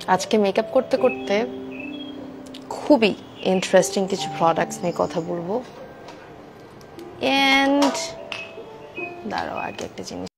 আজকে মেকআপ করতে করতে খুবই ইন্টারেস্টিং কিছু প্রোডাক্টস নিয়ে কথা বলবো এন্ড দাঁড়াও আগে একটা জিনিস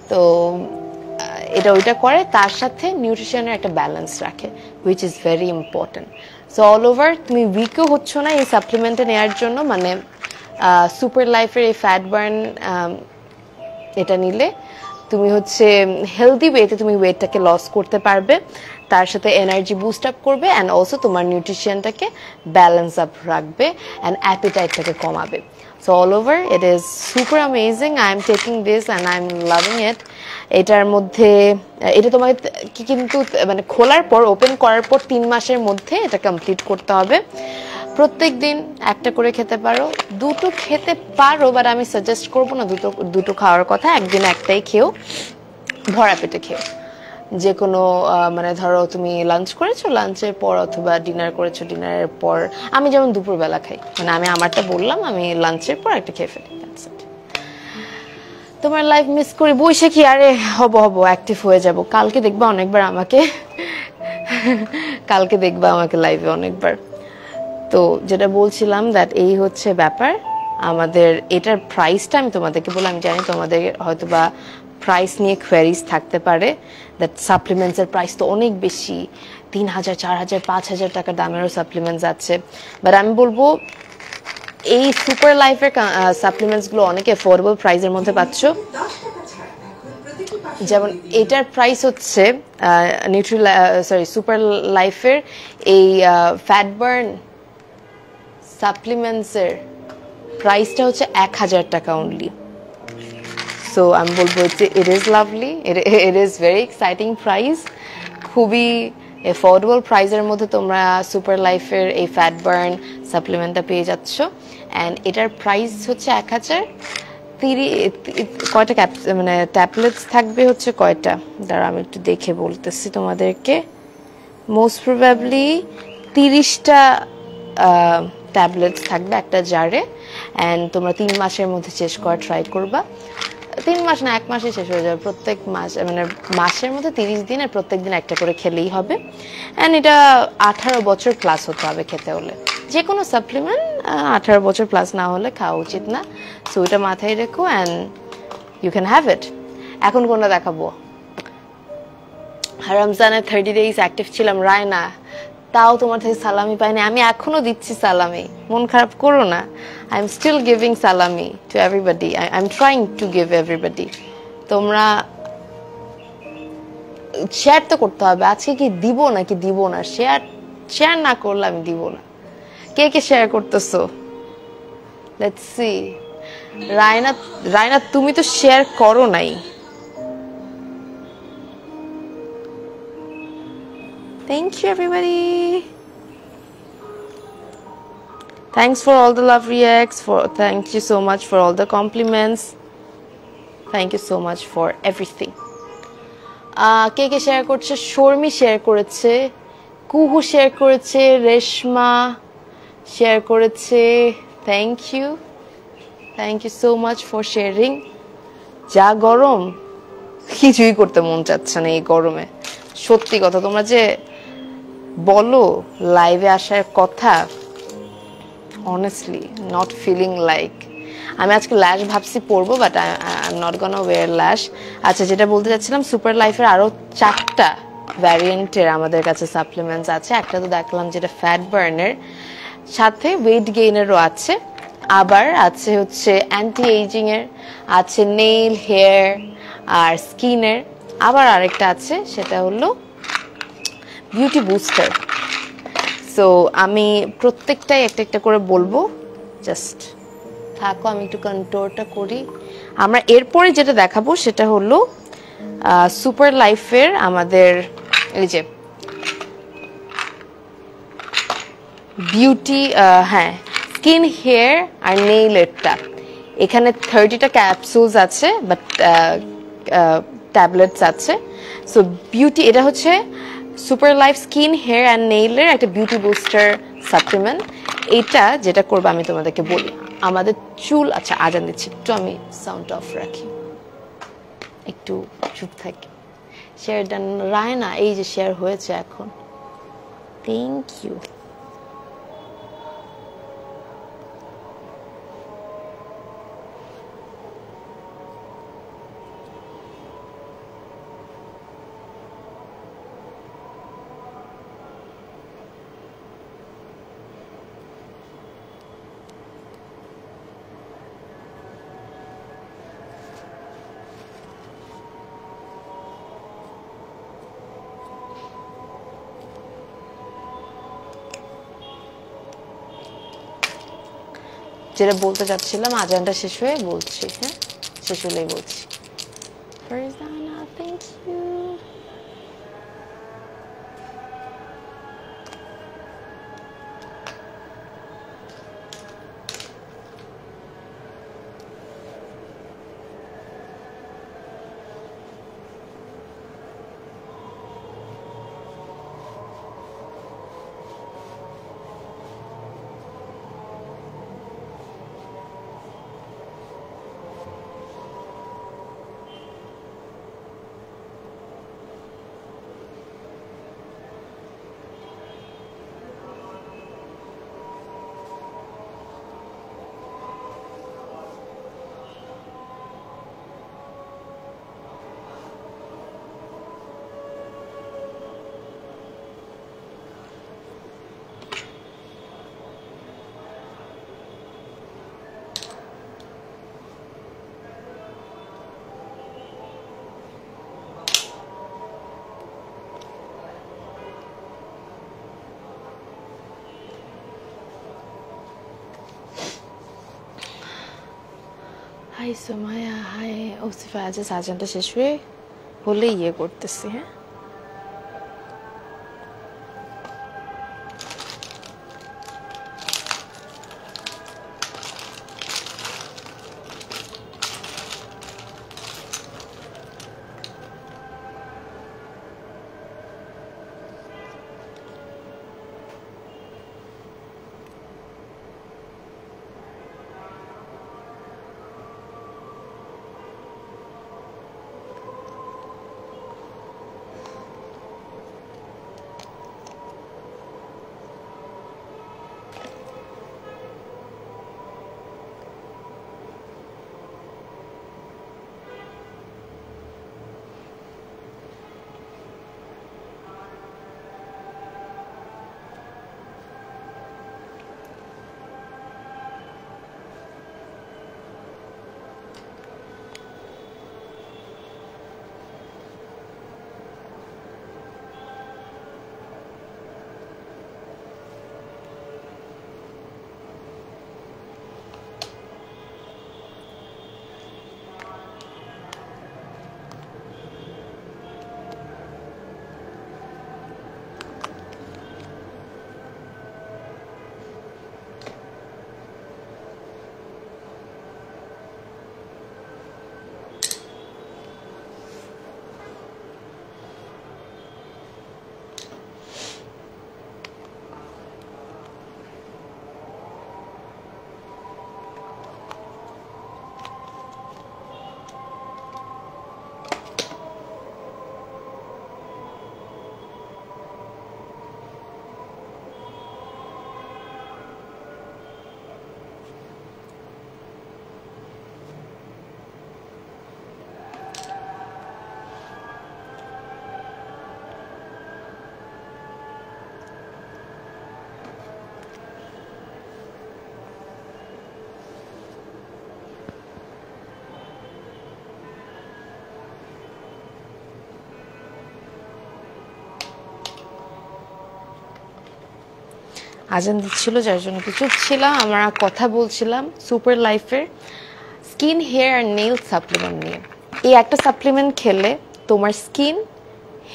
তো এটা ওইটা করে, তার সাথে নিউট্রিশনের একটা ব্যালেন্স রাখে, which is very important. So all over তুমি উইকও হচ্ছ না এই সাপ্লিমেন্টটা নেওয়ার জন্য, মানে সুপার লাইফের এই ফ্যাট বার্ন এটা নিলে তুমি হচ্ছে হেলদি ওয়েতে তুমি ওয়েটটাকে লস করতে পারবে, তার সাথে এনার্জি বুস্ট আপ করবে, অ্যান্ড অলসো তোমার নিউট্রিশনটাকে ব্যালেন্স আপ রাখবে, অ্যান্ড অ্যাপিটাইটটাকে কমাবে। So all over it is super amazing. I am taking this and I am loving ইট। এটার মধ্যে এটা তোমাকে কিন্তু মানে খোলার পর, ওপেন করার পর 3 মাসের মধ্যে এটা কমপ্লিট করতে হবে। প্রত্যেক দিন একটা করে খেতে পারো, দুটো খেতে পারো, বাট আমি সাজেস্ট করবো না দুটো খাওয়ার কথা। একদিন একটাই খেও, ভরা পেটে খেও। যে কোনো মানে ধরো তুমি লাঞ্চ করেছো, লাঞ্চের পর, অথবা ডিনার করেছো, ডিনারের পর। আমি যেমন দুপুরবেলা খাই, মানে আমি আমারটা বললাম, আমি লাঞ্চের পর একটা খেয়ে ফেলি। তোমার লাইফ মিস করি বসে কি, আরে হব অ্যাক্টিভ হয়ে যাব। কালকে দেখবা অনেকবার আমাকে, কালকে দেখবা আমাকে লাইভে অনেকবার। তো যেটা বলছিলাম দ্যাট এই হচ্ছে ব্যাপার আমাদের। এটার প্রাইসটা আমি তোমাদেরকে বললাম, আমি জানি তোমাদের হয়তো বা প্রাইস নিয়ে কোয়ারিজ থাকতে পারে, দ্যাট সাপ্লিমেন্টসের প্রাইস তো অনেক বেশি, 3,000, 4,000, 5,000 টাকার দামেরও সাপ্লিমেন্টস আছে। বাট আমি বলবো এই সুপার লাইফের সাপ্লিমেন্টসগুলো অনেক অ্যাফোর্ডেবল প্রাইসের মধ্যে পাচ্ছ। যেমন এটার প্রাইস হচ্ছে সুপার লাইফের এই ফ্যাট বার্ন সাপ্লিমেন্টসের প্রাইসটা হচ্ছে 1,000 টাকা অনলি। সো আমি বলবো it is lovely, it is very exciting price. খুবই অ্যাফোর্ডেবল প্রাইসের মধ্যে তোমরা সুপার লাইফের এই ফ্যাট বার্ন সাপ্লিমেন্টটা পেয়ে যাচ্ছ, অ্যান্ড এটার প্রাইস হচ্ছে 1,000। কয়টা মানে ট্যাবলেটস থাকবে হচ্ছে কয়টা, দাঁড়া আমি একটু দেখে বলতেছি তোমাদেরকে। মোস্ট প্রবাবলি 30টা ট্যাবলেটস থাকবে একটা জারে, অ্যান্ড তোমরা 3 মাসের মধ্যে শেষ করা ট্রাই করবা। 3 মাস না, 1 মাসে শেষ হয়ে যাবে। প্রত্যেক মাস মানে মাসের মধ্যে 30 দিন, আর প্রত্যেক দিন একটা করে খেলেই হবে। অ্যান্ড এটা 18 বছর প্লাস হতে হবে খেতে হলে। যে কোনো সাপ্লিমেন্ট 18 বছর প্লাস না হলে খাওয়া উচিত না। সো এটা মাথায় রেখো, and you can have it. এখন কোনটা দেখাবো? রমজানের 30 days অ্যাক্টিভ ছিলাম রায়না, তাও তোমার থেকে সালামি পাইনি। আমি এখনো দিচ্ছি সালামি, মন খারাপ করো না। আই এম স্টিল গিভিং সালামি to everybody, I am trying to give everybody. তোমরা শেয়ার তো করতে হবে। আজকে কি দিব নাকি দিব না? শেয়ার না করলে আমি দিব না। কে কে শেয়ার করতেছো? Let's see. রায়না তুমি তো শেয়ার করো নাই। Thank you, everybody. Thanks for all the love reacts. Thank you so much for all the compliments. Thank you so much for everything. কে কে শেয়ার করছে? শর্মি শেয়ার করেছে, কুহু শেয়ার করেছে, রেশমা শেয়ার করেছে। Thank you so much for sharing. যা গরম, কিছুই করতে মন চাচ্ছে না এই গরমে। সত্যি কথা, তোমরা যে বলো লাইভে আসার কথা, অনেস্টলি নট ফিলিং লাইক। আমি আজকে ল্যাশ ভাবছি পরবো, but I am not gonna wear lash. আচ্ছা, যেটা বলতে চাচ্ছিলাম, সুপার লাইফের আরো 4টা ভ্যারিয়েন্টের আমাদের কাছে সাপ্লিমেন্টস আছে। একটা তো দেখলাম যেটা ফ্যাট বার্নের, সাথে ওয়েট গেইনেরও আছে, আবার আছে হচ্ছে অ্যান্টি এইজিং এর, আছে নেইল, হেয়ার আর স্কিনের। আবার আরেকটা আছে, সেটা হলো বিউটি বুস্টার। সো আমি প্রত্যেকটাই একটা একটা করে বলবো, জাস্ট থাকো, আমি একটু কন্ট্রোলটা করি। আমরা এরপরে যেটা দেখাবো সেটা হলো সুপার লাইফের আমাদের এই যে বিউটি, হ্যাঁ, স্কিন, হেয়ার আর নেইলেরটা। এখানে 30টা ক্যাপসুলস আছে, বাট ট্যাবলেটস আছে। সো বিউটি, এটা হচ্ছে super life skin, hair and নেইলের একটা বিউটি বুস্টার সাপ্লিমেন্ট। এটা যেটা করবো আমি তোমাদেরকে বলি, আমাদের চুল, আচ্ছা আজান দিচ্ছি, একটু আমি সাউন্ড অফ রাখি, একটু চুপ থাকি। শেয়ার ডান রায়না, এই যে শেয়ার হয়েছে এখন, থ্যাংক ইউ। যেটা বলতে চাচ্ছিলাম আজানটা শেষ হয়ে বলছি, হ্যাঁ শেষ হলেই বলছি। Farzana, thank you. Hi Somaya, hi Osifa. আজ সাজানটা শেষ হয়ে হলে ইয়ে করতেছি, হ্যাঁ আজান দিচ্ছিল যার জন্য কিছু ছিলাম, আমরা কথা বলছিলাম সুপার লাইফের স্কিন হেয়ার আর নেইল সাপ্লিমেন্ট নিয়ে। এই একটা সাপ্লিমেন্ট খেলে তোমার স্কিন,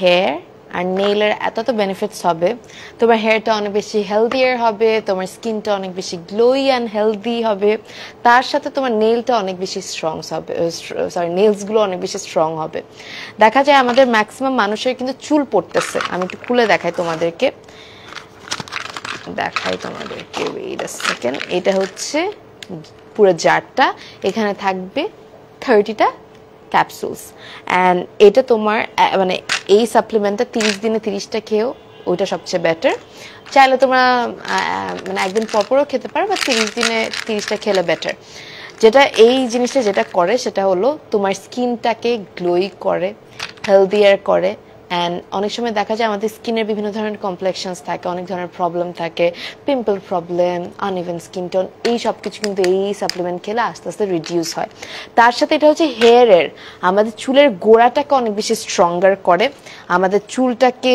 হেয়ার আর নেইলের এত বেনিফিটস হবে। তোমার হেয়ারটা অনেক বেশি হেলদিয়ার হবে, তোমার স্কিনটা অনেক বেশি গ্লোই অ্যান্ড হেলদি হবে, তার সাথে তোমার নেইলটা অনেক বেশি স্ট্রং হবে, নেইলসগুলো অনেক বেশি স্ট্রং হবে। দেখা যায় আমাদের ম্যাক্সিমাম মানুষের কিন্তু চুল পড়তেছে। আমি একটু খুলে দেখাই তোমাদেরকে, ওয়েট আ সেকেন্ড। এটা হচ্ছে পুরো জারটা, এখানে থাকবে 30টা ক্যাপসুলস অ্যান্ড এটা তোমার মানে এই সাপ্লিমেন্টটা 30 দিনে 30টা খেয়েও ওইটা সবচেয়ে বেটার। চাইলে তোমরা মানে একদিন পরপরও খেতে পারো, বা 30 দিনে 30টা খেলে বেটার। যেটা এই জিনিসটা যেটা করে সেটা হলো তোমার স্কিনটাকে গ্লোই করে, হেলদিয়ার করে। অ্যান্ড অনেক সময় দেখা যায় আমাদের স্কিনের বিভিন্ন ধরনের কমপ্লেকশনস থাকে, অনেক ধরনের প্রবলেম থাকে, pimple problem, uneven skin tone, এই সব কিছু কিন্তু এই সাপ্লিমেন্ট খেলে আস্তে আস্তে রিডিউস হয়। তার সাথে এটা হচ্ছে হেয়ারের, আমাদের চুলের গোড়াটাকে অনেক বেশি স্ট্রঙ্গার করে, আমাদের চুলটাকে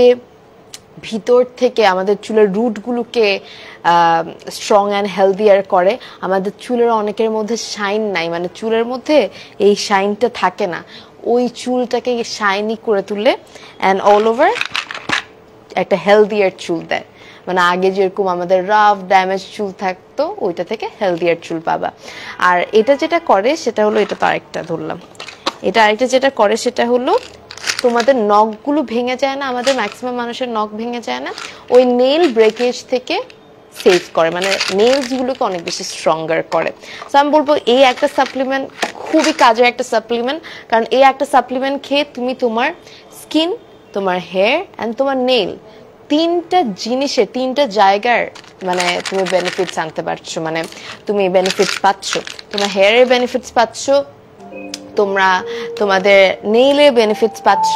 ভিতর থেকে আমাদের চুলের রুটগুলোকে স্ট্রং অ্যান্ড হেলদিয়ার করে। আমাদের চুলের অনেকের মধ্যে শাইন নাই, মানে চুলের মধ্যে এই শাইনটা থাকে না, ওই চুলটাকে শাইনি করে তুলে অ্যান্ড অল ওভার একটা হেলদিয়ার চুল দেয়। মানে আগে যেরকম আমাদের রাফ ড্যামেজ চুল থাকতো ওইটা থেকে হেলদিয়ার চুল পাবা। আর এটা যেটা করে সেটা হলো, এটা তো আরেকটা ধরলাম, এটা আরেকটা যেটা করে সেটা হলো তোমাদের নখগুলো ভেঙে যায় না, আমাদের ম্যাক্সিমাম মানুষের নখ ভেঙে যায় না, ওই নেইল ব্রেকেজ থেকে সেভ করে, মানে নেইলসগুলোকে অনেক বেশি স্ট্রঙ্গার করে। সো আমি বলবো এই একটা সাপ্লিমেন্ট খুবই কাজের একটা সাপ্লিমেন্ট, কারণ এই একটা সাপ্লিমেন্ট খেয়ে তুমি তোমার স্কিন, তোমার হেয়ার অ্যান্ড তোমার নেইল, তিনটা জিনিসে তিনটা জায়গার মানে তুমি বেনিফিটস আনতে পারছো, মানে তুমি বেনিফিটস পাচ্ছ, তোমার হেয়ারের বেনিফিটস পাচ্ছ, তোমরা তোমাদের নেইলের বেনিফিটস পাচ্ছ,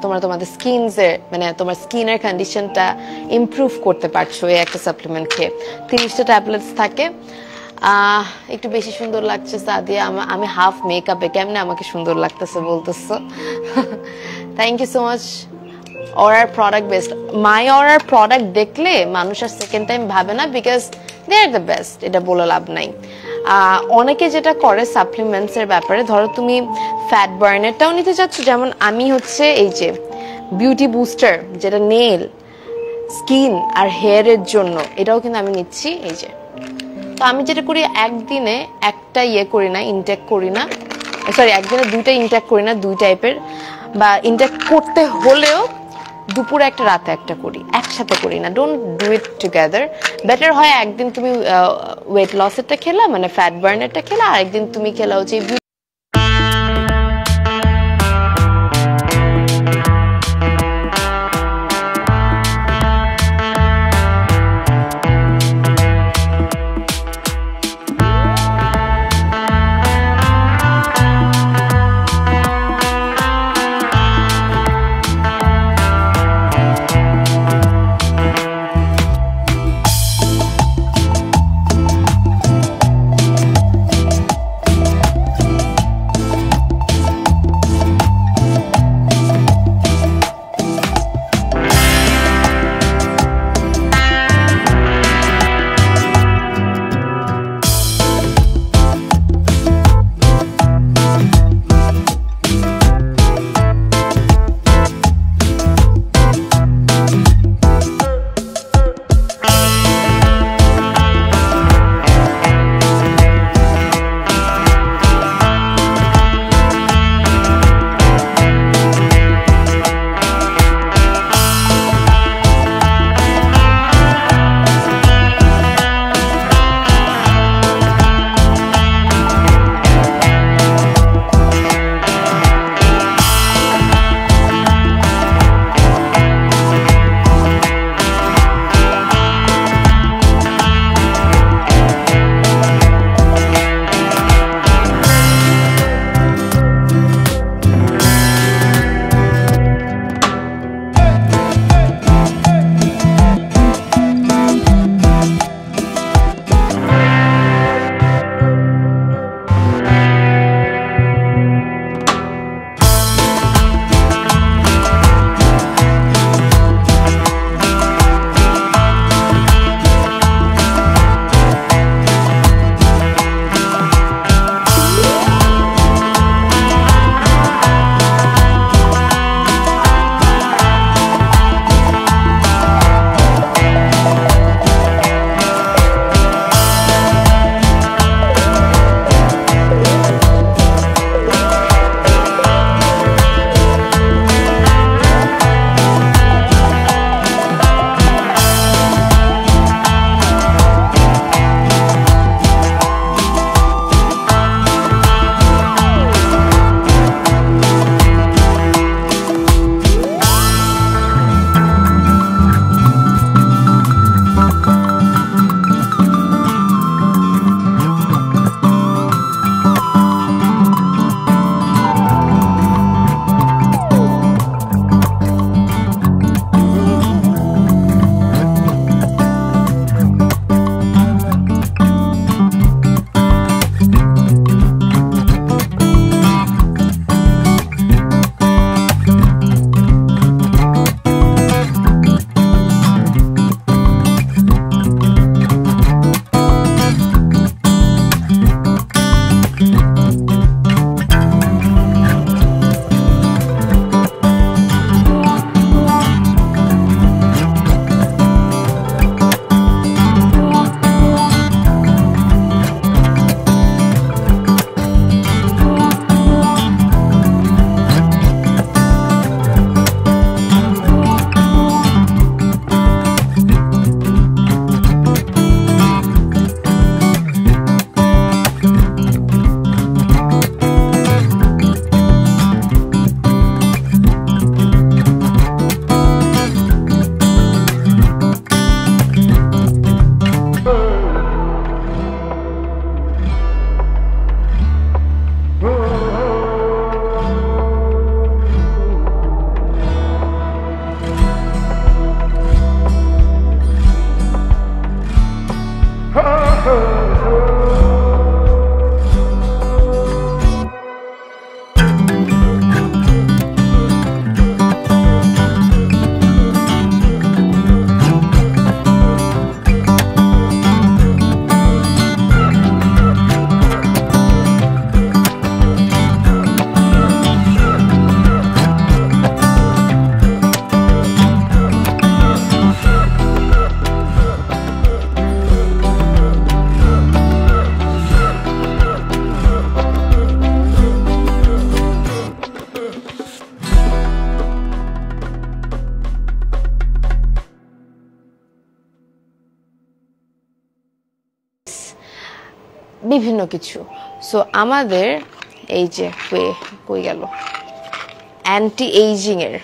তোমরা তোমাদের স্কিনসের মানে তোমার স্কিনের কন্ডিশনটা ইমপ্রুভ করতে পারছো এই একটা সাপ্লিমেন্ট খেয়ে। 30টা ট্যাবলেটস থাকে। একটু বেশি সুন্দর লাগছে সাদিয়া, আমি হাফ মেকআপে, কেমনে আমাকে সুন্দর লাগতেছে বলতেছো? Thank you so much. অরার প্রোডাক্ট বেস্ট, মাই অরার প্রোডাক্ট দেখলে মানুষ আর সেকেন্ড টাইম ভাবে না, because they are the best, এটা বলে লাভ নাই। অনেকে যেটা করে সাপ্লিমেন্টস এর ব্যাপারে, ধরো তুমি ফ্যাট বার্নারটাও নিতে চাচ্ছ, যেমন আমি হচ্ছে এই যে বিউটি বুস্টার যেটা নেল, স্কিন আর হেয়ারের জন্য, এটাও কিন্তু আমি নিচ্ছি এই যে। তো আমি যেটা করি, একদিনে একটা করি না, ইনটেক করি না, সরি একদিনে দুইটা ইনটেক করি না, দুই টাইপের, বা ইনটেক করতে হলেও দুপুরে একটা রাতে একটা করি, একসাথে করি না, don't do it together. Better হয় একদিন তুমি ওয়েট লসেরটা খেলা মানে ফ্যাট বার্নারটা খেলা, আর একদিন তুমি খেলা হচ্ছে বিভিন্ন কিছু। সো আমাদের এই যে কই গেল অ্যান্টি এইজিং এর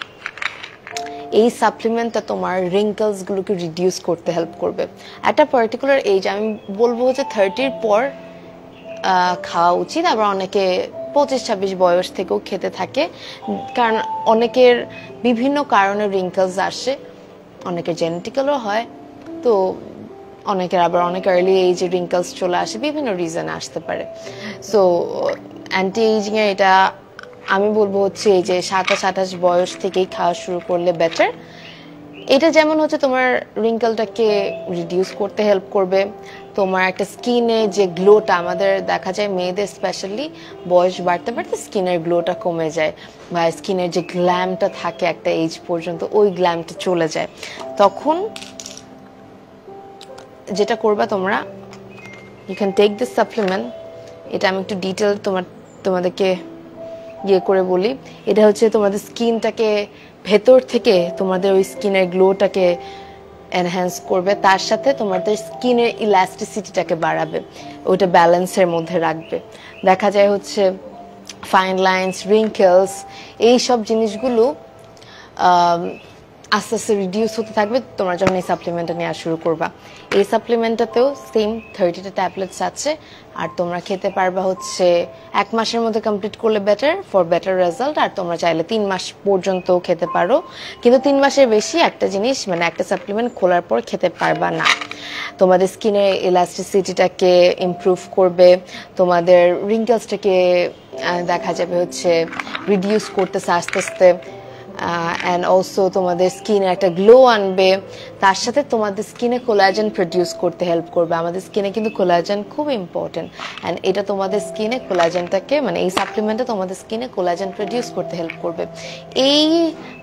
এই সাপ্লিমেন্টটা তোমার রিঙ্কলসগুলোকে রিডিউস করতে হেল্প করবে। একটা পার্টিকুলার এজ, আমি বলবো যে 30-র পর খাওয়া উচিত, আবার অনেকে 25-26 বয়স থেকেও খেতে থাকে, কারণ অনেকের বিভিন্ন কারণে রিঙ্কলস আসে, অনেকের জেনেটিক্যালও হয়, তো অনেকের আবার অনেক আর্লি এজে রিঙ্কলস চলে আসে, বিভিন্ন রিজনে আসতে পারে। সো অ্যান্টি এইজিংয়ে এটা আমি বলবো হচ্ছে এই যে 27-28 বয়স থেকেই খাওয়া শুরু করলে বেটার। এটা যেমন হচ্ছে তোমার রিঙ্কলটাকে রিডিউস করতে হেল্প করবে, তোমার একটা স্কিনে যে গ্লোটা, আমাদের দেখা যায় মেয়েদের স্পেশালি বয়স বাড়তে বাড়তে স্কিনের গ্লোটা কমে যায়, বা স্কিনের যে গ্ল্যামটা থাকে একটা এজ পর্যন্ত ওই গ্ল্যামটা চলে যায়। তখন যেটা করবা তোমরা, you can take this supplement. এটা আমি একটু ডিটেল তোমাদেরকে ইয়ে করে বলি। এটা হচ্ছে তোমাদের স্কিনটাকে ভেতর থেকে তোমাদের ওই স্কিনের গ্লোটাকে এনহ্যান্স করবে, তার সাথে তোমাদের স্কিনের ইলাস্টিসিটিটাকে বাড়াবে, ওইটা ব্যালেন্সের মধ্যে রাখবে। দেখা যায় হচ্ছে ফাইন লাইন্স, রিঙ্কেলস, এই সব জিনিসগুলো আস্তে আস্তে রিডিউস হতে থাকবে তোমরা যখন এই সাপ্লিমেন্টটা নেওয়া শুরু করবা। এই সাপ্লিমেন্টটাতেও সেম 30টা ট্যাবলেটস আছে, আর তোমরা খেতে পারবা হচ্ছে 1 মাসের মধ্যে কমপ্লিট করলে বেটার, ফর বেটার রেজাল্ট। আর তোমরা চাইলে 3 মাস পর্যন্ত খেতে পারো, কিন্তু 3 মাসের বেশি একটা জিনিস মানে একটা সাপ্লিমেন্ট খোলার পর খেতে পারবা না। তোমাদের স্কিনের ইলাস্টিসিটিটাকে ইমপ্রুভ করবে, তোমাদের রিঙ্কেলসটাকে দেখা যাবে হচ্ছে রিডিউস করতেছে আস্তে আস্তে, অ্যান্ড অলসো তোমাদের স্কিনে একটা গ্লো আনবে, তার সাথে তোমাদের স্কিনে কোলাজেন প্রডিউস করতে হেল্প করবে। আমাদের স্কিনে কিন্তু কোলাজেন খুব ইম্পর্টেন্ট, অ্যান্ড এটা তোমাদের স্কিনে কোলাজেনটাকে মানে এই সাপ্লিমেন্টটা তোমাদের স্কিনে কোলাজেন প্রডিউস করতে হেল্প করবে। এই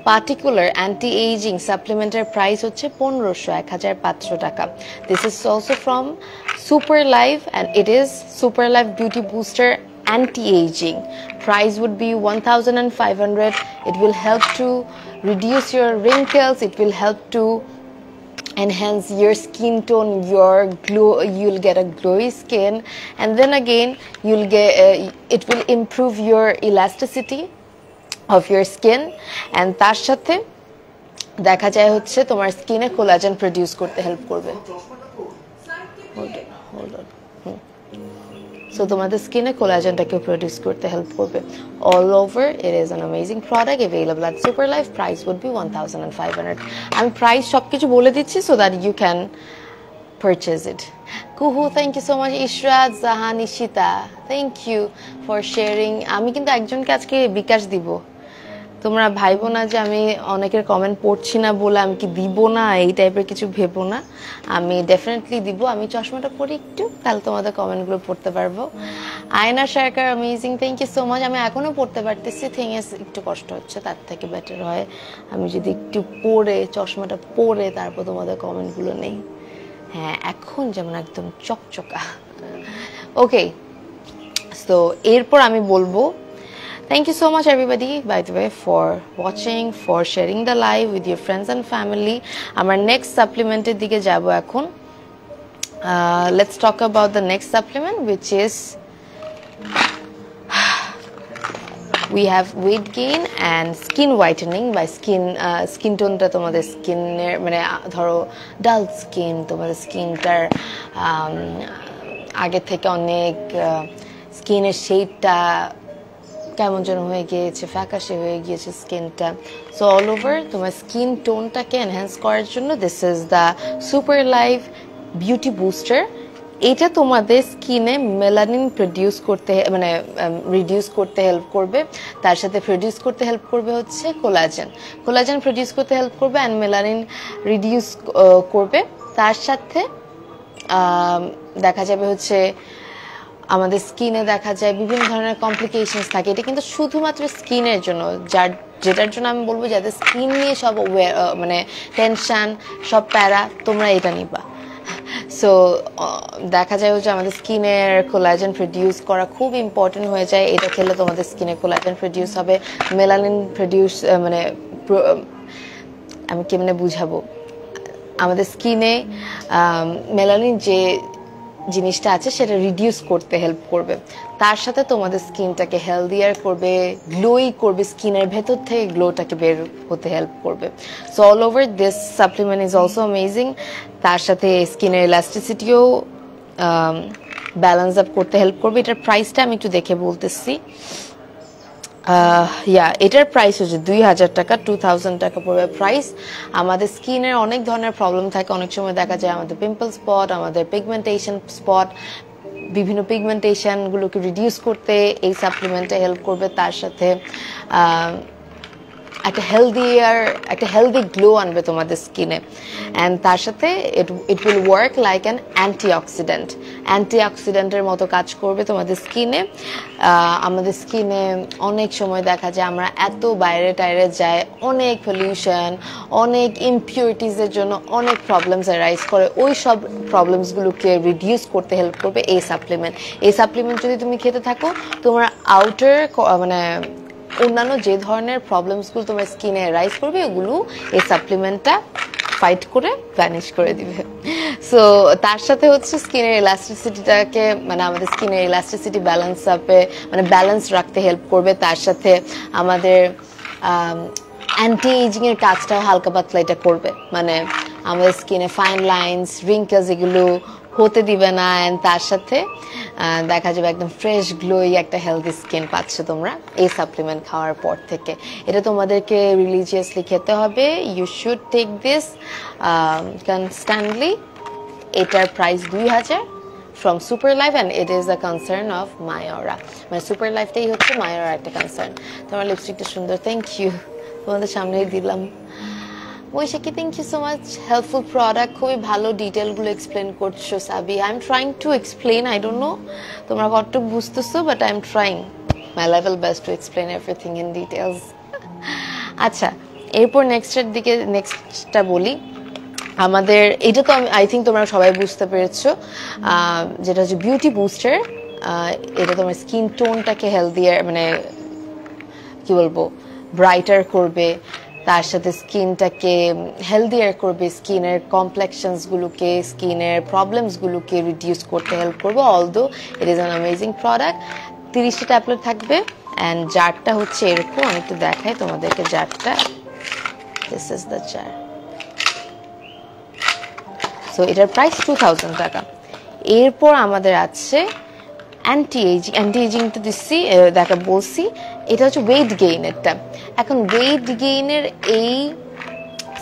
পার্টিকুলার অ্যান্টি এইজিং সাপ্লিমেন্টের প্রাইস হচ্ছে 1500 টাকা। This is also from super life, and it is Super life beauty booster anti-aging. Price would be 1,500. It will help to reduce your wrinkles, it will help to enhance your skin tone, your glow, you'll get a glowy skin, and then again you'll get it will improve your elasticity of your skin, and তার সাথে দেখা যায় হচ্ছে তোমার স্কিনে collagen produce করতে help করবে। hold on. So তোমাদের স্কিনে কোলাজেনটাকে প্রডিউস করতে হেল্প করবে। All over it is an amazing product available at Super Life. Price would be 1,500। আমি প্রাইস সবকিছু বলে দিচ্ছি so that you can purchase it. Kuhu, thank you so much. Ishrat, Zahan, Ishita, thank you for sharing. আমি কিন্তু একজনকে আজকে বিকাশ দিব, তোমরা ভাইবো না যে আমি অনেকের কমেন্ট পড়ছি না বলে আমি কি দিব না, এই টাইপের কিছু ভেবো না, আমি ডেফিনেটলি দিব। আমি চশমাটা পরি একটু, তাহলে তোমাদের কমেন্টগুলো পড়তে পারবো। Ayna Sarkar, amazing, thank you so much. আমি এখনো পড়তে পারতেছি, থিংস একটু কষ্ট হচ্ছে, তার থেকে বেটার হয় আমি যদি একটু পরে চশমাটা পরে তারপর তোমাদের কমেন্টগুলো নেই। হ্যাঁ, এখন যেমন একদম চকচকা। ওকে, সো এরপর আমি বলবো thank you so much everybody, by the way, for watching, for sharing the live with your friends and family. Our next supplement dike jabo ekhon. Let's talk about the next supplement, which is we have weight gain and skin whitening by skin tone ta tomader skin er mane dhoro dull skin, tomader skin tar age theke onek skin er shade ta কেমন যেন হয়ে গিয়েছে, ফ্যাকাশে হয়ে গিয়েছে স্কিনটা। So all over তোমার skin টোনটাকে enhance করার জন্য this is the super life beauty booster. এটা তোমাদের স্কিনে মেলানিন প্রডিউস করতে মানে রিডিউস করতে হেল্প করবে, তার সাথে প্রডিউস করতে হেল্প করবে হচ্ছে কোলাজেন প্রডিউস করতে হেল্প করবে, অ্যান্ড মেলানিন রিডিউস করবে। তার সাথে দেখা যাবে হচ্ছে আমাদের স্কিনে দেখা যায় বিভিন্ন ধরনের কমপ্লিকেশনস থাকে। এটা কিন্তু শুধুমাত্র স্কিনের জন্য, যেটার জন্য আমি বলবো যাদের স্কিন নিয়ে সব মানে টেনশন, সব প্যারা, তোমরা এটা নিবা। সো দেখা যায় যে আমাদের স্কিনের কোলাজেন প্রডিউস করা খুব ইম্পর্টেন্ট হয়ে যায়। এটা খেলে তোমাদের স্কিনে কোলাজেন প্রডিউস হবে, মেলানিন প্রডিউস মানে আমি কেমনে বুঝাবো, আমাদের স্কিনে মেলানিন যে জিনিসটা আছে সেটা রিডিউস করতে হেল্প করবে, তার সাথে তোমাদের স্কিনটাকে হেলদিয়ার করবে, গ্লোই করবে, স্কিনের ভেতর থেকে গ্লোটাকে বের হতে হেল্প করবে। So all over this supplement is also amazing. তার সাথে স্কিনের ইলাস্টিসিটিও ব্যালেন্স আপ করতে হেল্প করবে। এটার প্রাইসটা আমি একটু দেখে বলতেছি। এটার প্রাইস হচ্ছে 2000 টাকা, 2000 টাকা পড়বে প্রাইস। আমাদের স্কিনের অনেক ধরনের প্রবলেম থাকে, অনেক সময় দেখা যায় আমাদের পিম্পল স্পট, আমাদের পিগমেন্টেশন স্পট, বিভিন্ন পিগমেন্টেশনগুলোকে রিডিউস করতে এই সাপ্লিমেন্টটা হেল্প করবে। তার সাথে একটা হেলদি গ্লো আনবে তোমাদের স্কিনে। অ্যান্ড তার সাথে it will work like an অ্যান্টিঅক্সিডেন্টের মতো কাজ করবে তোমাদের স্কিনে। আমাদের স্কিনে অনেক সময় দেখা যায় আমরা এত বাইরে টাইরে যাই, অনেক পলিউশন, অনেক ইমপিউরিটিসের জন্য অনেক প্রবলেমস অ্যারাইজ করে, ওই সব প্রবলেমসগুলোকে রিডিউস করতে হেল্প করবে এই সাপ্লিমেন্ট। এই সাপ্লিমেন্ট যদি তুমি খেতে থাকো, তোমার আউটার মানে অন্যান্য যে ধরনের প্রবলেমসগুলো তোমার স্কিনে রাইজ করবে, ওগুলো এই সাপ্লিমেন্টটা ফাইট করে ভ্যানিশ করে দিবে। সো তার সাথে হচ্ছে স্কিনের ইলাস্টিসিটিটাকে, মানে আমাদের স্কিনের ইলাস্টিসিটি ব্যালেন্স আপে, মানে ব্যালেন্স রাখতে হেল্প করবে। তার সাথে আমাদের অ্যান্টি এজিং এর কাজটাও হালকা পাতলা এটা করবে, মানে আমাদের স্কিনে ফাইন লাইন্স, রিঙ্কেলস এগুলো হতে দিবে না। অ্যান্ড তার সাথে দেখা যাবে একদম ফ্রেশ গ্লোই একটা হেলদি স্কিন পাচ্ছ তোমরা এই সাপ্লিমেন্ট খাওয়ার পর থেকে। এটা তোমাদেরকে রিলিজিয়াসলি খেতে হবে। You should take this constantly. এটার price 2000 from super life, and it is a concern of Mayora. মানে সুপার লাইফটাই হচ্ছে মায়োরা একটা কনসার্ন। তোমার লিপস্টিকটা সুন্দর, থ্যাংক ইউ, তোমাদের সামনেই দিলাম। Boishakhi, thank you so much, helpful product, খুবই ভালো ডিটেলগুলো এক্সপ্লেন করছো Sabi. I am trying to explain, I don't know তোমরা কতটুকু বুঝতেছো, but I am trying my level best to explain everything in details. আচ্ছা, এরপর নেক্সটটা বলি। আমাদের এটা তো আমি আই থিঙ্ক তোমরা সবাই বুঝতে পেরেছো, যেটা হচ্ছে বিউটি বুস্টার। এটা তোমার স্কিন টোনটাকে হেলদিয়ার, মানে কি বলবো, ব্রাইটার করবে, তার সাথে স্কিনটাকে হেলদিয়ার করবে, স্কিনের কমপ্লেক্সনসগুলোকে, স্কিনের প্রবলেমসগুলোকে রিডিউস করতে হেল্প করবে। Although it is an amazing product. 30টা ট্যাবলেট থাকবে, অ্যান্ড জারটা হচ্ছে এরকম, আমি একটু দেখাই তোমাদেরকে জারটা। This is the jar. So এটার প্রাইস 2000 টাকা। এরপর আমাদের আছে অ্যান্টি এজিং তো দিচ্ছি, দেখা বলছি। এটা হচ্ছে ওয়েট গেইনেরটা। এখন ওয়েট গেইনের এই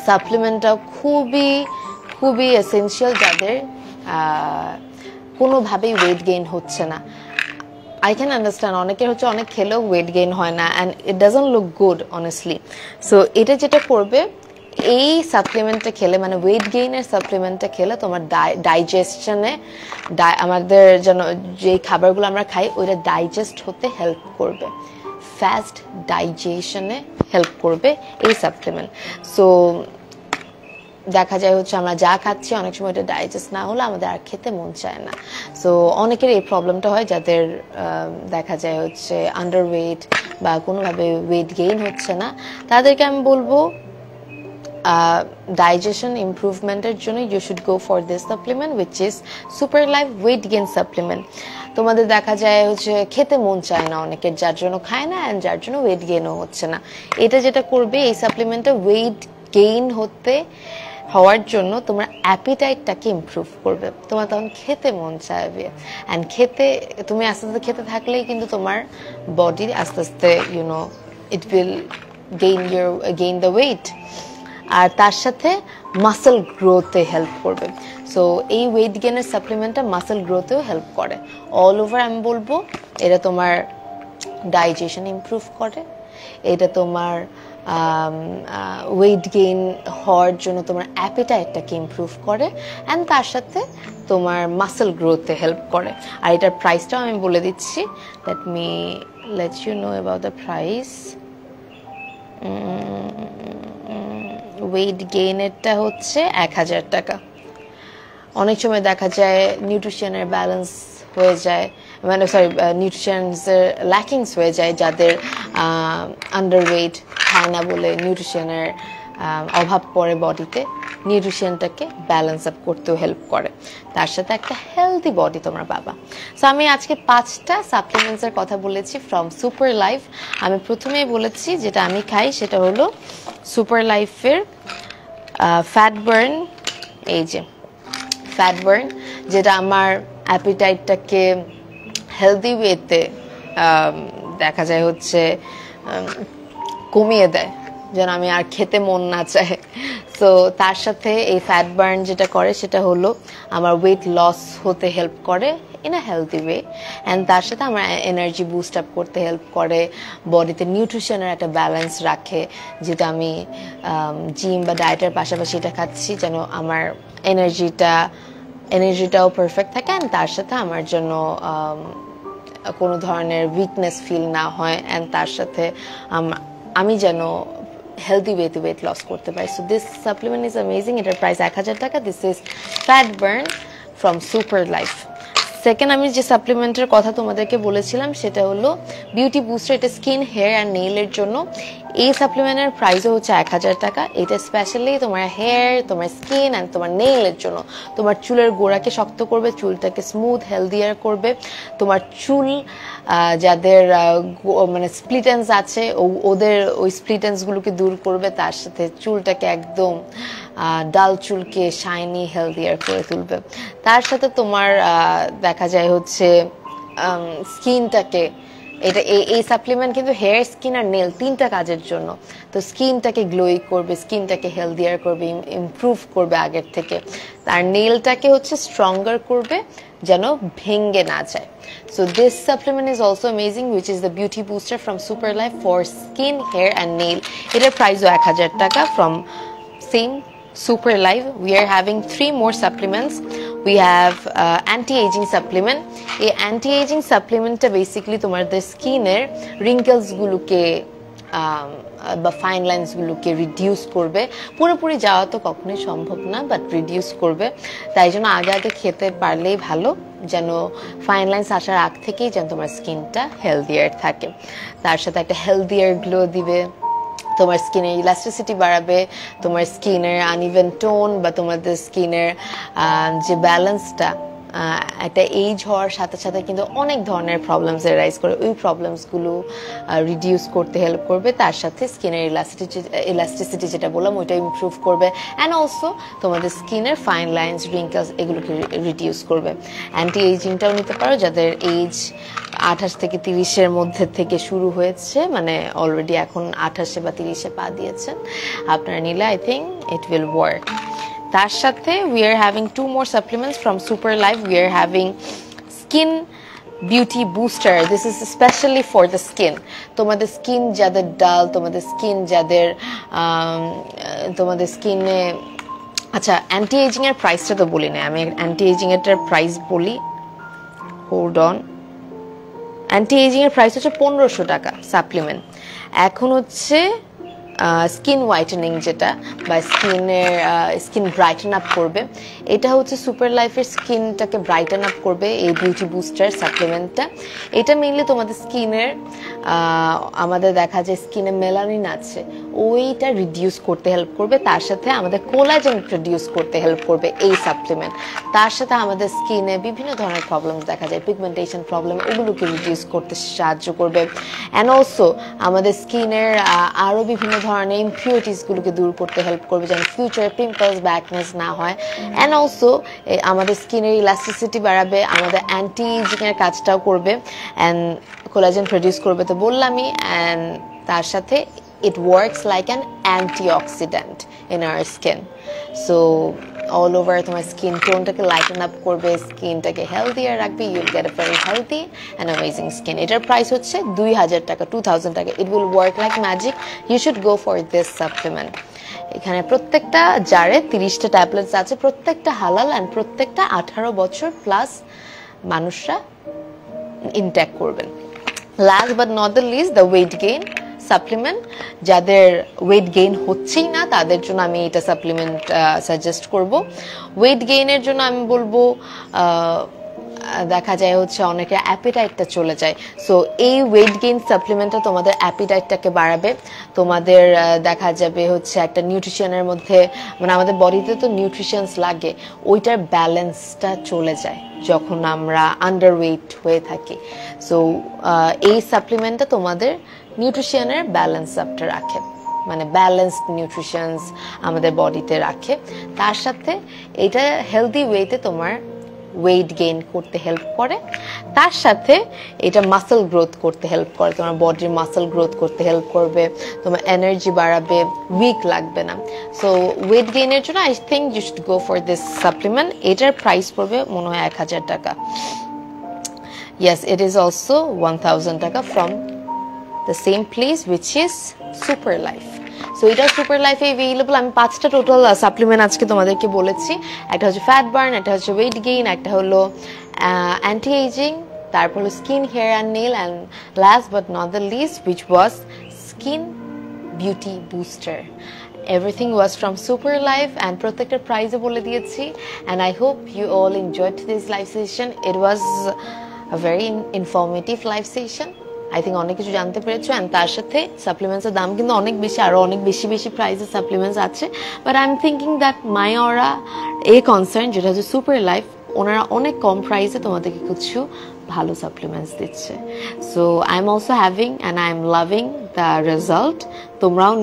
সাপ্লিমেন্টটা খুবই এসেনশিয়াল যাদের কোনোভাবেই ওয়েট গেইন হচ্ছে না। আই ক্যান আন্ডারস্ট্যান্ড অনেকের হচ্ছে অনেক খেলেও ওয়েট গেইন হয় না, and it doesn't look good honestly. So এটা যেটা করবে, এই সাপ্লিমেন্টটা খেলে, মানে ওয়েট গেইনের সাপ্লিমেন্টটা খেলে তোমার ডাইজেশনে, আমাদের যেন যে খাবারগুলো আমরা খাই ওইটা ডাইজেস্ট হতে হেল্প করবে, ফাস্ট ডাইজেশনে হেল্প করবে এই সাপ্লিমেন্ট। সো দেখা যায় হচ্ছে আমরা যা খাচ্ছি অনেক সময় এটা ডাইজেস্ট না হলে আমাদের আর খেতে মন চায় না। সো অনেকের এই প্রবলেমটা হয় যাদের দেখা যায় হচ্ছে আন্ডারওয়েট বা কোনোভাবে ওয়েট গেইন হচ্ছে না, তাদেরকে আমি বলবো digestion ইমপ্রুভমেন্টের জন্য you should go for this supplement which is Super Life weight gain supplement. তোমাদের দেখা যায় হচ্ছে খেতে মন চায় না অনেকের, যার জন্য খায় না, অ্যান্ড যার জন্য ওয়েট গেইনও হচ্ছে না। এটা যেটা করবে এই সাপ্লিমেন্টে, ওয়েট গেইন হওয়ার জন্য তোমার অ্যাপিটাইটটাকে ইমপ্রুভ করবে, তোমার তখন খেতে মন চাইবে। অ্যান্ড তুমি আস্তে আস্তে খেতে থাকলেই কিন্তু তোমার বডি আস্তে আস্তে it will gain the weight. আর তার সাথে মাসেল গ্রোথে হেল্প করবে। সো এই ওয়েট গেইনের সাপ্লিমেন্টটা মাসেল গ্রোথেও হেল্প করে। অল ওভার আমি বলবো এটা তোমার ডাইজেশন ইমপ্রুভ করে, এটা তোমার ওয়েট গেইন হওয়ার জন্য তোমার অ্যাপিটাইটটাকে ইমপ্রুভ করে, অ্যান্ড তার সাথে তোমার মাসেল গ্রোথে হেল্প করে। আর এটার প্রাইসটাও আমি বলে দিচ্ছি, let you know about the price. Weight গেইনেরটা হচ্ছে 1000 টাকা। অনেক সময় দেখা যায় নিউট্রিশনের ব্যালেন্স হয়ে যায়, মানে নিউট্রিশনসের ল্যাকিংস হয়ে যায়, যাদের আন্ডারওয়েট খায় না বলে নিউট্রিশনের অভাব পড়ে বডিতে। নিউট্রিশনটাকে ব্যালেন্স আপ করতেও হেল্প করে, তার সাথে একটা হেলদি বডি তোমরা পাবা। সো আমি আজকে 5টা সাপ্লিমেন্টসের কথা বলেছি ফ্রম সুপার লাইফ। আমি প্রথমেই বলেছি যেটা আমি খাই সেটা হলো সুপার লাইফের ফ্যাট বার্ন, এই যে ফ্যাট বার্ন, যেটা আমার অ্যাপিটাইটটাকে হেলদি ওয়েতে দেখা যায় হচ্ছে কমিয়ে দেয়, যেন আমি আর খেতে মন না চায়। সো তার সাথে এই ফ্যাট বার্ন যেটা করে সেটা হলো আমার ওয়েট লস হতে হেল্প করে in a healthy way, and তার সাথে আমার এনার্জি বুস্ট আপ করতে হেল্প করে, বডিতে নিউট্রিশনের একটা ব্যালেন্স রাখে, যেটা আমি জিম বা ডায়েটের পাশাপাশি এটা খাচ্ছি যেন আমার এনার্জিটাও পারফেক্ট থাকে, অ্যান্ড তার সাথে আমার জন্য কোনো ধরনের উইকনেস ফিল না হয়, অ্যান্ড তার সাথে আমি যেন হেলদি ওয়েতে ওয়েট লস করতে পারি। So this supplement is amazing. এটার প্রাইস 1000 টাকা। This is fat burn from super life. Second, আমি যে সাপ্লিমেন্টের কথা তোমাদেরকে বলেছিলাম সেটা হলো বিউটি বুস্টার। এটা স্কিন, হেয়ার অ্যান্ড নেইলের জন্য। এই সাপ্লিমেন্টের প্রাইসও হচ্ছে 1000 টাকা। এটা স্পেশালি তোমার হেয়ার, তোমার স্কিন অ্যান্ড তোমার নেইলের জন্য। তোমার চুলের গোড়াকে শক্ত করবে, চুলটাকে স্মুথ হেলদিয়ার করবে। তোমার চুল যাদের মানে স্প্লিটেন্স আছে ওদের ওই স্প্লিটেন্সগুলোকে দূর করবে, তার সাথে চুলটাকে একদম ডাল চুলকে শাইনি হেলদিয়ার করে তুলবে। তার সাথে তোমার দেখা যায় হচ্ছে স্কিনটাকে, এটা এই সাপ্লিমেন্ট কিন্তু হেয়ার, স্কিন আর নেল 3টা কাজের জন্য। তো স্কিনটাকে গ্লোই করবে, স্কিনটাকে হেলদিয়ার করবে, ইমপ্রুভ করবে আগের থেকে। আর নেলটাকে হচ্ছে স্ট্রঙ্গার করবে যেন ভেঙে না যায়। So this supplement is also amazing, which is the beauty booster from Super Life for skin, hair and nail. এটার প্রাইসও 1000 টাকা from same Super Life. We are having 3 more supplements. We have anti-aging supplement. এই anti-aging supplementটা basically তোমাদের স্কিনের wrinkles গুলোকে বা fine লাইন্সগুলোকে reduce করবে। পুরোপুরি যাওয়া তো কখনোই সম্ভব না, বাট রিডিউস করবে। তাই জন্য আগে আগে খেতে পারলেই ভালো, যেন ফাইন লাইন্স আসার আগ থেকেই যেন তোমার স্কিনটা হেলদিয়ার থাকে। তার সাথে একটা হেলদিয়ার গ্লো দিবে, তোমার স্কিনের ইলাস্টিসিটি বাড়াবে, তোমার স্কিনের আনইভেন টোন বা তোমাদের স্কিনের যে ব্যালেন্সটা, একটা এজ হওয়ার সাথে সাথে কিন্তু অনেক ধরনের প্রবলেমস রাইজ করে, ওই প্রবলেমসগুলো রিডিউস করতে হেল্প করবে। তার সাথে স্কিনের ইলাস্টিসিটি যেটা বললাম ওইটা ইমপ্রুভ করবে, অ্যান্ড অলসো তোমাদের স্কিনের ফাইন লাইন্স, রিঙ্কেলস এগুলোকে রিডিউস করবে। অ্যান্টি এজিংটাও নিতে পারো যাদের এজ 28 থেকে 30-এর মধ্যে থেকে শুরু হয়েছে, মানে অলরেডি এখন 28 বা 30-এ পা দিয়েছেন, আপনারা নিলে I think it will work. তার সাথে we are having 2 more supplements from Super Life. We are having skin beauty booster. This is especially for the skin. তোমাদের স্কিন যাদের ডাল, তোমাদের স্কিন যাদের তোমাদের স্কিনে, আচ্ছা অ্যান্টি এজিং এর প্রাইসটা তো বলি না, আমি অ্যান্টি এজিং এর প্রাইস বলি, হোল্ড অন। অ্যান্টি এজিং এর প্রাইস হচ্ছে 1500 টাকা সাপ্লিমেন্ট। এখন হচ্ছে স্কিন হোয়াইটেনিং যেটা বা স্কিন ব্রাইটেন আপ করবে, এটা হচ্ছে সুপার লাইফের স্কিনটাকে ব্রাইটেন আপ করবে এই বিউটি বুস্টার সাপ্লিমেন্টটা। এটা মেইনলি তোমাদের স্কিনের, আমাদের দেখা যায় স্কিনে মেলানিন আছে ওইটা রিডিউস করতে হেল্প করবে, তার সাথে আমাদের কোলাজেন প্রডিউস করতে হেল্প করবে এই সাপ্লিমেন্ট। তার সাথে আমাদের স্কিনে বিভিন্ন ধরনের প্রবলেম দেখা যায়, পিগমেন্টেশন প্রবলেম, ওগুলোকে রিডিউস করতে সাহায্য করবে। অ্যান্ড অলসো আমাদের স্কিনের আরও বিভিন্ন ধরনের ইমপিউরিটিসগুলোকে দূর করতে হেল্প করবে, যেন ফিউচারে পিম্পলস বা অ্যাকনেস না হয়। অ্যান্ড অলসো আমাদের স্কিনের ইলাস্টিসিটি বাড়াবে, আমাদের অ্যান্টি এজিংয়ের কাজটাও করবে, অ্যান্ড কোলাজেন প্রডিউস করবে তো বললামই। অ্যান্ড তার সাথে it works like an antioxidant in our skin. So all over তোমার স্কিন টোনটাকে লাইটেন আপ করবে, স্কিনটাকে হেলদিয়ার রাখবে, you'll get a very healthy and amazing skin. এটার প্রাইস হচ্ছে 2000 টাকা, 2000 টাকা। It will work like magic. You should go for this supplement. এখানে প্রত্যেকটা জারে 30টা ট্যাবলেটস আছে, প্রত্যেকটা হালাল অ্যান্ড প্রত্যেকটা 18 বছর প্লাস মানুষরা ইনটেক করবেন। Last but not the least, the weight gain supplement. যাদের ওয়েট গেইন হচ্ছেই না তাদের জন্য আমি এটা সাপ্লিমেন্ট সাজেস্ট করব। ওয়েট গেইনের জন্য আমি বলবো দেখা যায় হচ্ছে অনেকের অ্যাপিটাইটটা চলে যায়। সো এই ওয়েট গেইন সাপ্লিমেন্টটা তোমাদের অ্যাপিটাইটটাকে বাড়াবে, তোমাদের দেখা যাবে হচ্ছে একটা নিউট্রিশনের মধ্যে, মানে আমাদের বডিতে তো নিউট্রিশনস লাগে, ওইটার ব্যালেন্সটা চলে যায় যখন আমরা আন্ডার ওয়েট হয়ে থাকি। সো এই সাপ্লিমেন্টটা তোমাদের নিউট্রিশনের ব্যালেন্স আপটা রাখে, মানে ব্যালেন্সড নিউট্রিশনস আমাদের বডিতে রাখে। তার সাথে এটা হেলদি ওয়েতে তোমার ওয়েট গেইন করতে হেল্প করে, তার সাথে এটা মাসল গ্রোথ করতে হেল্প করে, তোমার বডির মাসল গ্রোথ করতে হেল্প করবে, তোমার এনার্জি বাড়াবে, উইক লাগবে না। সো ওয়েট গেইনের জন্য I think you should go for this supplement. এটার প্রাইস পড়বে মনে হয় 1000 টাকা। ইয়েস, ইট ইজ অলসো 1000 টাকা from the same place which is Super Life. So এটা সুপার লাইফে অ্যাভেলেবল। আমি 5টা টোটাল সাপ্লিমেন্ট আজকে তোমাদেরকে বলেছি। একটা হচ্ছে ফ্যাট বার্ন, একটা হচ্ছে ওয়েট গেইন, একটা হলো অ্যান্টি এজিং, তারপর হলো skin, hair and nail, and last but not the least which was skin beauty booster. Everything was from Super Life and প্রত্যেকটা প্রাইজে বলে দিয়েছি। And I hope you all enjoyed this live session. It was a very informative live session. I think অনেক কিছু জানতে পেরেছো। And তার সাথে সাপ্লিমেন্টসের দাম কিন্তু অনেক বেশি, আরও অনেক বেশি বেশি প্রাইসের সাপ্লিমেন্টস আছে। But I am thinking that my aura concern, যেটা হচ্ছে সুপার লাইফ, ওনারা অনেক কম প্রাইসে তোমাদেরকে কিছু ভালো সাপ্লিমেন্টস দিচ্ছে। So I am also having and I am loving the result. তোমরাও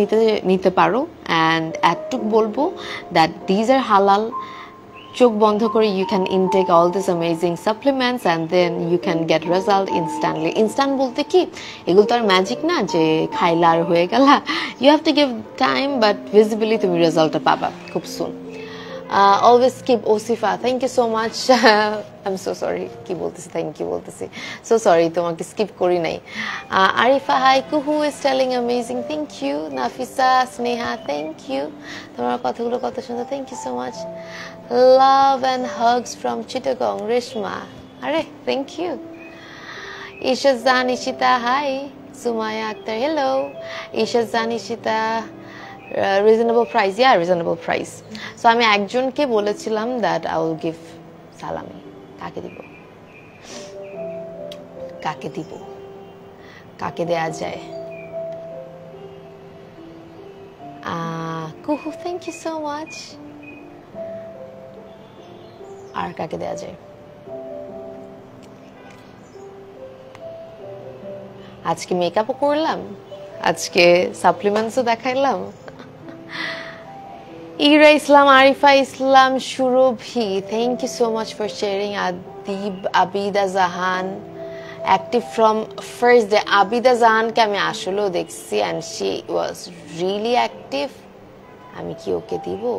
নিতে পারো। অ্যান্ড একটু বলবো দ্যাট দিজ আর হালাল। চোখ বন্ধ করে you can intake all these amazing supplements and then you can get result instantly. Instant বলতে কি, এগুলো তো আর ম্যাজিক না যে খাইলা আর হয়ে গেল। You have to give time, but visibly তুমি রেজাল্টটা পাবা খুব সুন। Always keep Osifa, thank you so much. I'm so sorry, কি বলতেছি, thank you বলতেছি, so sorry তোমাকে skip করি নাই। Arifa hi, Kuhu is telling amazing, thank you. Nafisa, Sneha, thank you, তোমার কথাগুলো কত সুন্দর, thank you so much. Love and hugs from Chittagong, Rishma, আরে thank you. Ishazan Ishita hi, Sumaya Akhtar hello. Ishazan Ishita, reasonable price, yeah, reasonable price. So আমি একজনকে বলেছিলাম that I will give salami. কাকে দিব, কাকে দিব, কাকে দেয়া যায়? কুহু, thank you so much. আর কাকে দেয়া যায়? আজকে মেকআপও করলাম, আজকে সাপ্লিমেন্টসও দেখাইলাম। Ira Islam, Arifa Islam, Shurubhi, thank you so much for sharing. Adib, Abida Zahan, active from first day. Abida Zahan ke ami asholo dekhchi and she was really active. Ami ki oke dibo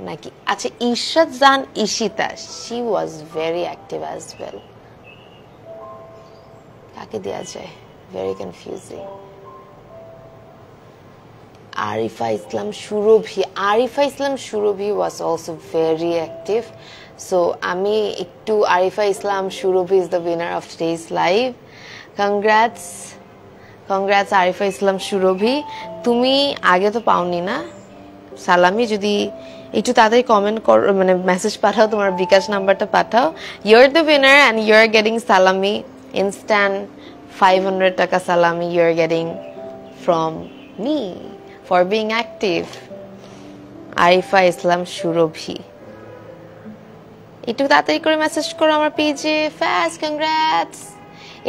naki? Acha Ishat Zahan Ishita, she was very active as well. Kake deya jay? Very confusing. Arifa Islam Shurubhi. Arifa Islam Shurubhi was also very active. So Ami Iktu Arifa Islam Shurubhi is the winner of today's live. Congrats. Congrats Arifa Islam Shurubhi. Tumi আগে তো পাওনি না সালামি, যদি একটু তাড়াতাড়ি comment কর, মানে মেসেজ পাঠাও, তোমার বিকাশ নাম্বারটা পাঠাও। You're the winner and you're getting salami, instant 500 টাকা salami you're getting from me for being active. Arifa Islam Shurubhi, একটু তাড়াতাড়ি করে মেসেজ করো আমার পেজে, ফাস্ট। কংগ্রাটস।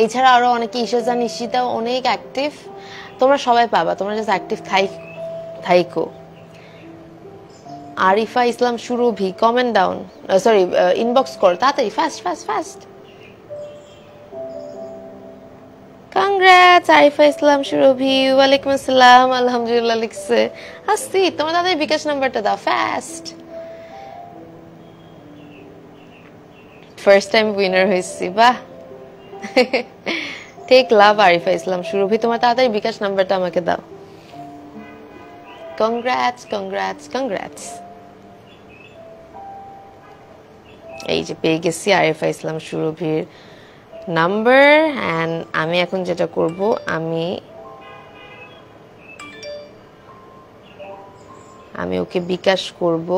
এছাড়া আরো অনেকে, ঈশা নিশিতাও অনেক অ্যাক্টিভ, তোমরা সবাই পাবা, তোমরা জাস্ট অ্যাক্টিভ থাইকো। Arifa Islam Surovi, comment down, sorry inbox কর তাড়াতাড়ি, fast fast fast. Congrats Arifa Islam Surovi. ওয়ালাইকুম আসসালাম, আলহামদুলিল্লাহ লিখছে। আসছি, তোমার দাদা বিকাশ নাম্বারটা দাও, ফাস্ট। ফার্স্ট টাইম উইনার হয়েছি, বাহ। টেক লাভ আরিফা ইসলাম সুরভি, তোমার তাড়াতাড়ি বিকাশ নাম্বারটা আমাকে দাও। Congrats congrats congrats. এই যে পেয়ে গেছি আরিফা ইসলাম সুরভির নাম্বার। অ্যান্ড আমি এখন যেটা করব, আমি ওকে বিকাশ করব।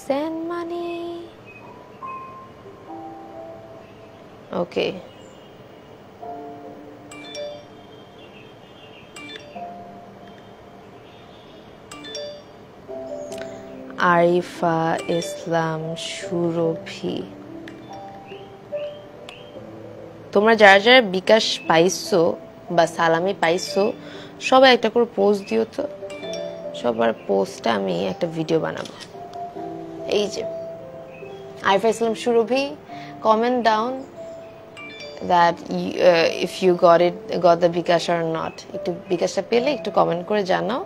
সেন্ড মানি, ওকে, আরিফা ইসলাম সুরভি, তোমরা যারা যারা বিকাশ পাইছো বা সালামি পাইছো সবাই একটা করে পোস্ট দিও তো, সবার পোস্টটা আমি একটা ভিডিও বানাবো। এই যে Arifa Islam Surovi, comment down that if you got the bKash or not, একটু বিকাশটা পেলে একটু কমেন্ট করে জানাও।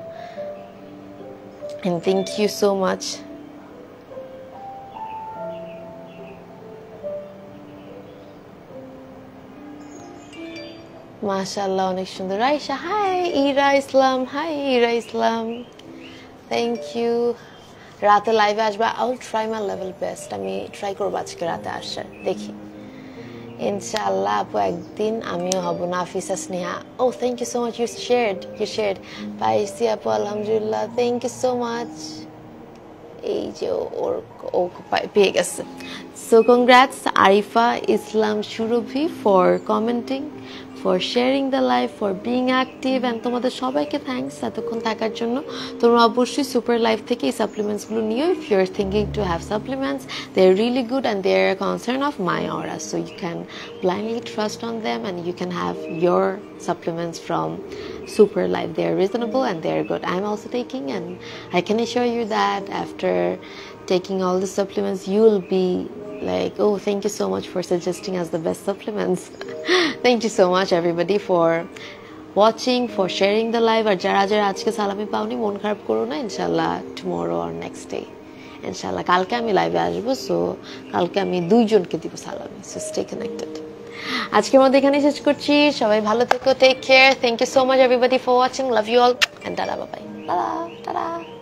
and thank you so much. মাশাআল্লাহ, অনেক সুন্দর। Raisa hi, Ira Islam hi, Ira Islam thank you. রাতে লাইভে আসবে, I will try my level best, আমি ট্রাই করবো আজকে রাতে আসার, দেখি ইনশাআল্লাহ আপু একদিন আমিও হব। নাফিসা স্নেহা, ও thank you so much, you shared. পাইসি আপু আলহামদুলিল্লাহ, থ্যাংক ইউ সো মাচ। এই যে ও পেয়ে গেছে। So congrats Arifa Islam Surabhi for commenting, for sharing the live, for being active, and তোমাদের সবাইকে থ্যাঙ্কস এতক্ষণ থাকার জন্য। তোমরা অবশ্যই সুপার লাইফ থেকে এই সাপ্লিমেন্টসগুলো নিও। if you're thinking to have supplements, they're really good and they're a concern of my aura, so you can blindly trust on them and you can have your supplements from super life. They're reasonable and they're good. I'm also taking, and I can assure you that after taking all the supplements you will be like, oh, thank you so much for suggesting us the best supplements. Thank you so much everybody for watching, for sharing the live. আর যারা যারা আজকে সালামি পাওনি মন খারাপ করো না, ইনশাআল্লাহ tomorrow or next day ইনশাআল্লাহ কালকে আমি লাইভে আসবো, সো কালকে আমি দুইজনকে দিব সালামি, সো স্টে কানেক্টেড। আজকের মধ্যে এখানে শেষ করছি, সবাই ভালো থেকো, take care, thank you so much everybody for watching, love you all and tata bye bye, tata tata.